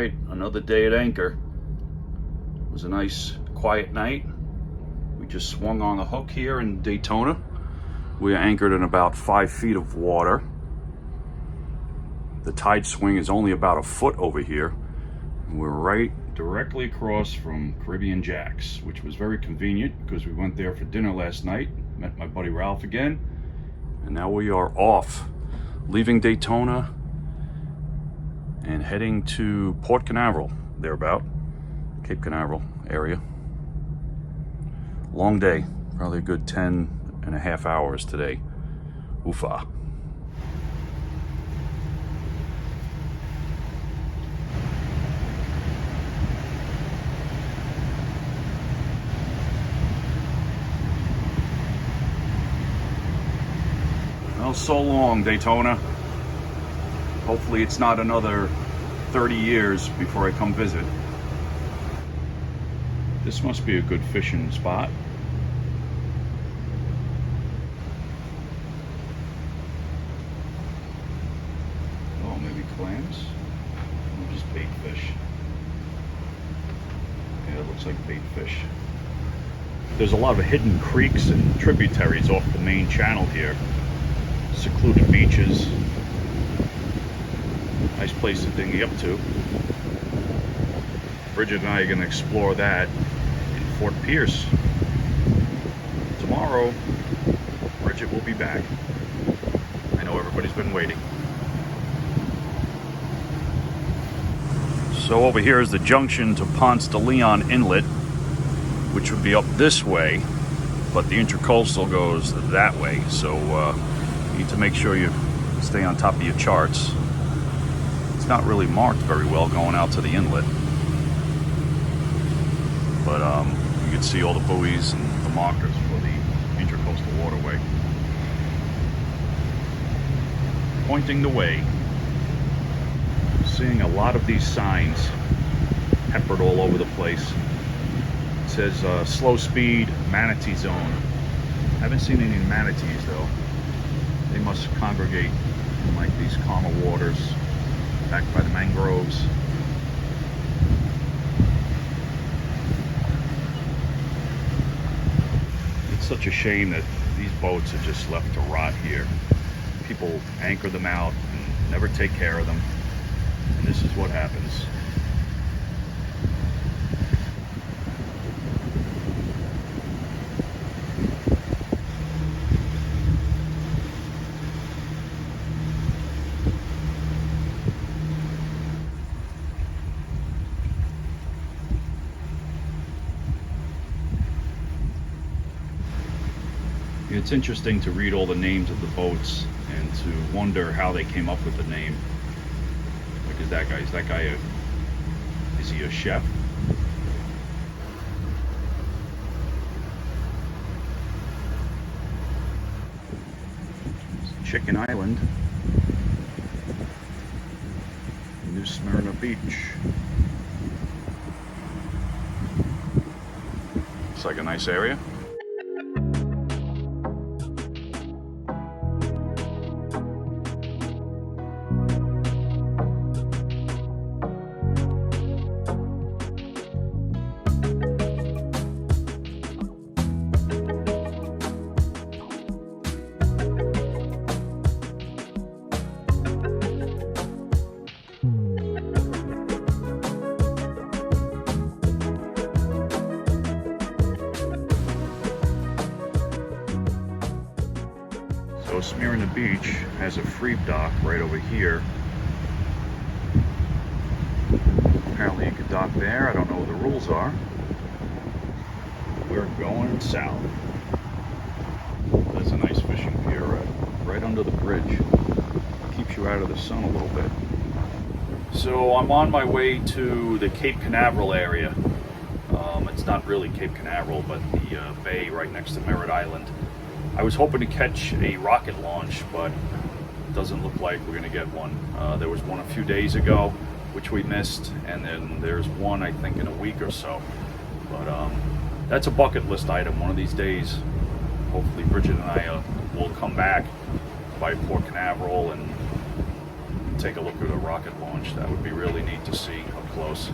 right, another day at anchor. It was a nice quiet night. We just swung on the hook here in Daytona. We are anchored in about 5 feet of water. The tide swing is only about a foot over here. And we're right directly across from Caribbean Jack's, which was very convenient because we went there for dinner last night, met my buddy Ralph again, and now we are off, leaving Daytona and heading to Port Canaveral, thereabout, Cape Canaveral area. Long day, probably a good 10.5 hours today. Oofa. Well, so long, Daytona. Hopefully it's not another 30 years before I come visit. This must be a good fishing spot. Oh, maybe clams? Or just bait fish. Yeah, it looks like bait fish. There's a lot of hidden creeks and tributaries off the main channel here. Secluded beaches. Nice place to dinghy up to. Bridget and I are going to explore that in Fort Pierce. Tomorrow, Bridget will be back. I know everybody's been waiting. So over here is the junction to Ponce de Leon Inlet, which would be up this way, but the intracoastal goes that way. So you need to make sure you stay on top of your charts. It's not really marked very well going out to the inlet, but you can see all the buoys and the markers for the intracoastal waterway pointing the way. Seeing a lot of these signs peppered all over the place. It says slow speed manatee zone. Haven't seen any manatees though. They must congregate in like these calmer waters back by the mangroves. It's such a shame that these boats are just left to rot here. People anchor them out and never take care of them, and this is what happens. It's interesting to read all the names of the boats and to wonder how they came up with the name. Like, is that guy is he a chef? Chicken Island, New Smyrna Beach. Looks like a nice area. So Smyrna Beach has a free dock right over here. Apparently you could dock there. I don't know what the rules are. We're going south. That's a nice fishing pier right under the bridge. Keeps you out of the sun a little bit. So I'm on my way to the Cape Canaveral area. It's not really Cape Canaveral, but the bay right next to Merritt Island. I was hoping to catch a rocket launch, but it doesn't look like we're going to get one. There was one a few days ago, which we missed, and then there's one, I think, in a week or so. But that's a bucket list item. One of these days, hopefully Bridget and I will come back by Port Canaveral and and take a look at a rocket launch. That would be really neat to see up close.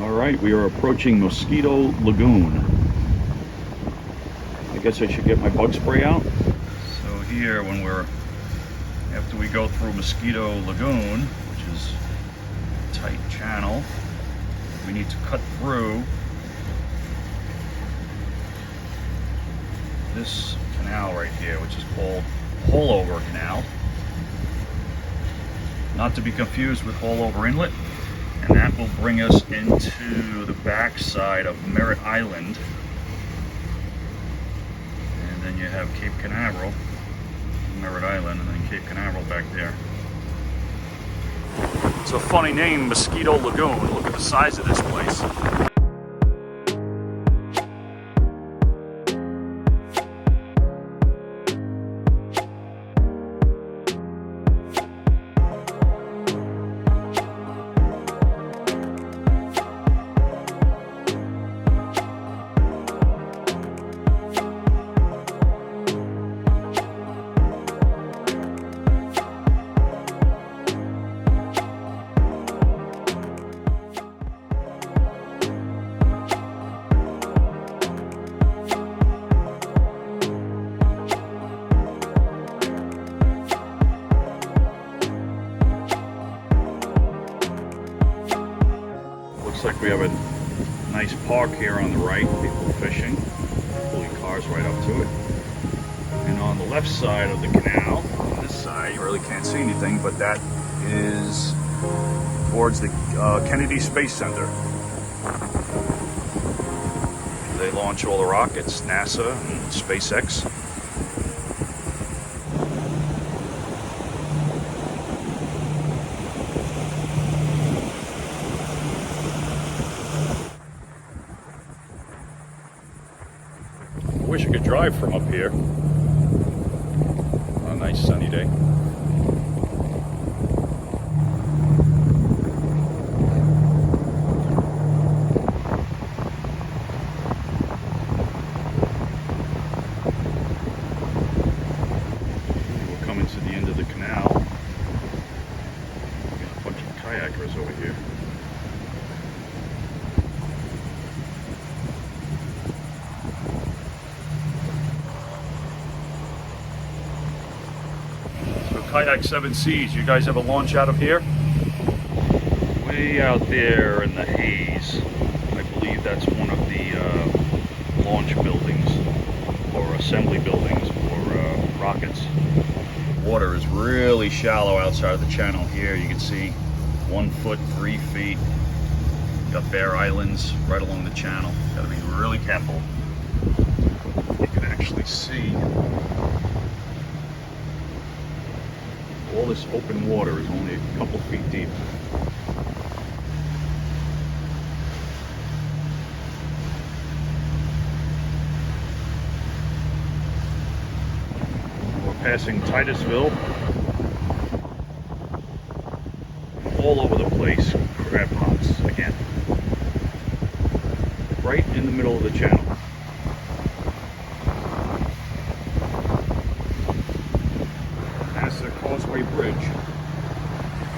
Alright, we are approaching Mosquito Lagoon. I guess I should get my bug spray out. So here, after we go through Mosquito Lagoon, which is a tight channel, we need to cut through this canal right here, which is called Hollover Canal. Not to be confused with Hollover Inlet. And that will bring us into the backside of Merritt Island. And then you have Cape Canaveral, Merritt Island, and then Cape Canaveral back there. It's a funny name, Mosquito Lagoon. Look at the size of this place. Looks like we have a nice park here on the right, people fishing, pulling cars right up to it. And on the left side of the canal, on this side, you really can't see anything, but that is towards the Kennedy Space Center. They launch all the rockets, NASA and SpaceX. I wish I could drive from up here on a nice sunny day. We're coming to the end of the canal. There's a bunch of kayakers over here. Kayak 7 Seas, you guys ever launch out of here? Way out there in the haze. I believe that's one of the launch buildings or assembly buildings for rockets. Water is really shallow outside of the channel here. You can see 1 foot, 3 feet. Got bare islands right along the channel. Got to be really careful. You can actually see all this open water is only a couple feet deep. We're passing Titusville. All over the place, crab pots again. Right in the middle of the channel. Causeway Bridge.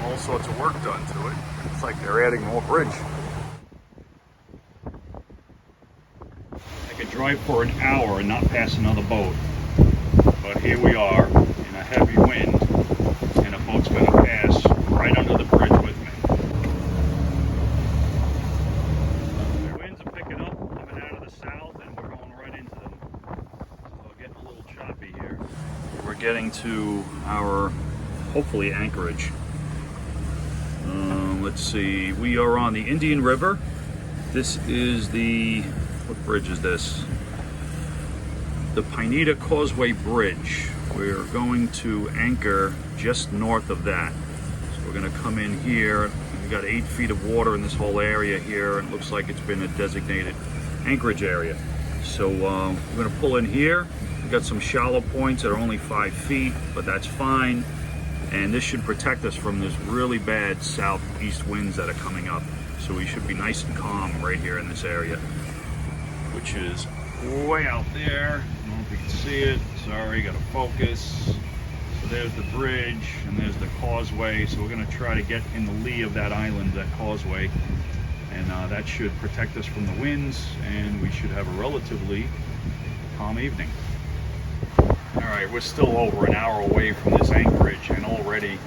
All sorts of work done to it. It's like they're adding more bridge. I could drive for an hour and not pass another boat. But here we are in a heavy wind, and a boat's going to pass right under the bridge with me. The winds are picking up, coming out of the south, and we're going right into them. So getting a little choppy here. We're getting to our, hopefully, anchorage. Let's see, we are on the Indian River. This is the, what bridge is this? The Pineda Causeway Bridge. We're going to anchor just north of that. So we're going to come in here. We've got 8 feet of water in this whole area here, and it looks like it's been a designated anchorage area. So we're going to pull in here. We've got some shallow points that are only 5 feet, but that's fine. And this should protect us from this really bad southeast winds that are coming up. So we should be nice and calm right here in this area, which is way out there. I don't know if you can see it. Sorry, gotta focus. So there's the bridge and there's the causeway. So we're gonna try to get in the lee of that island, that causeway. And that should protect us from the winds, and we should have a relatively calm evening. All right, we're still over an hour away from this anchorage, and already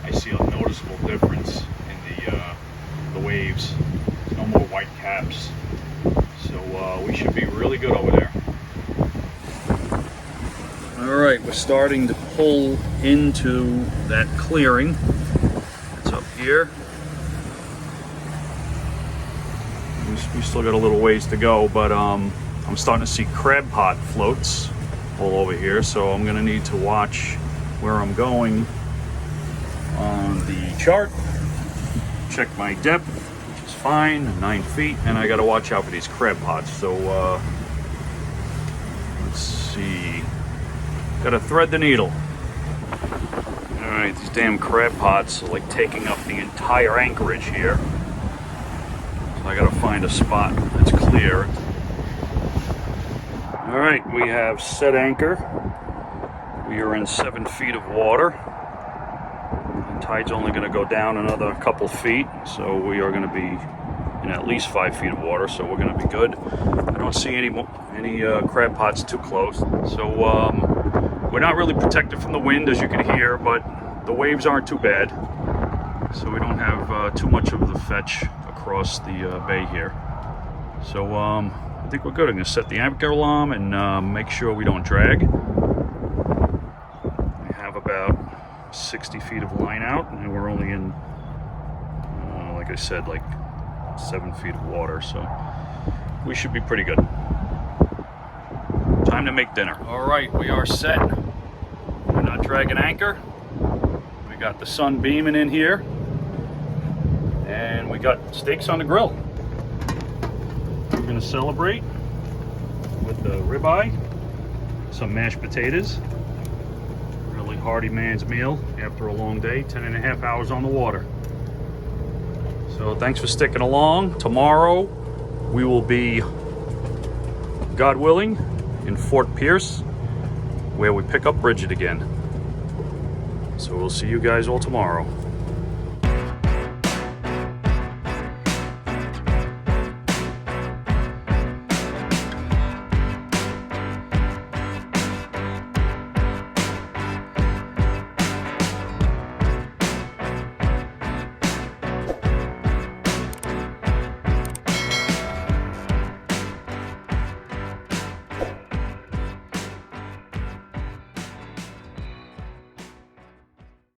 I see a noticeable difference in the waves. There's no more white caps, so we should be really good over there. All right, we're starting to pull into that clearing. It's up here. We still got a little ways to go, but I'm starting to see crab pot floats all over here, so I'm gonna need to watch where I'm going on the chart, check my depth, which is fine, 9 feet, and I gotta watch out for these crab pots. So let's see, gotta thread the needle. All right, these damn crab pots are like taking up the entire anchorage here, so I gotta find a spot that's clear. All right, we have set anchor. We are in 7 feet of water. The tide's only going to go down another couple feet, so we are going to be in at least 5 feet of water, so we're going to be good. I don't see any crab pots too close, so we're not really protected from the wind, as you can hear, but the waves aren't too bad, so we don't have too much of the fetch across the bay here. So I think we're good. I'm going to set the anchor alarm and make sure we don't drag. I have about 60 feet of line out, and we're only in, like I said, like 7 feet of water, so we should be pretty good. Time to make dinner. All right, we are set. We're not dragging anchor. We got the sun beaming in here, and we got steaks on the grill. We're going to celebrate with the ribeye, some mashed potatoes. Really hearty man's meal after a long day, 10.5 hours on the water. So thanks for sticking along. Tomorrow we will be, God willing, in Fort Pierce, where we pick up Bridget again. So we'll see you guys all tomorrow.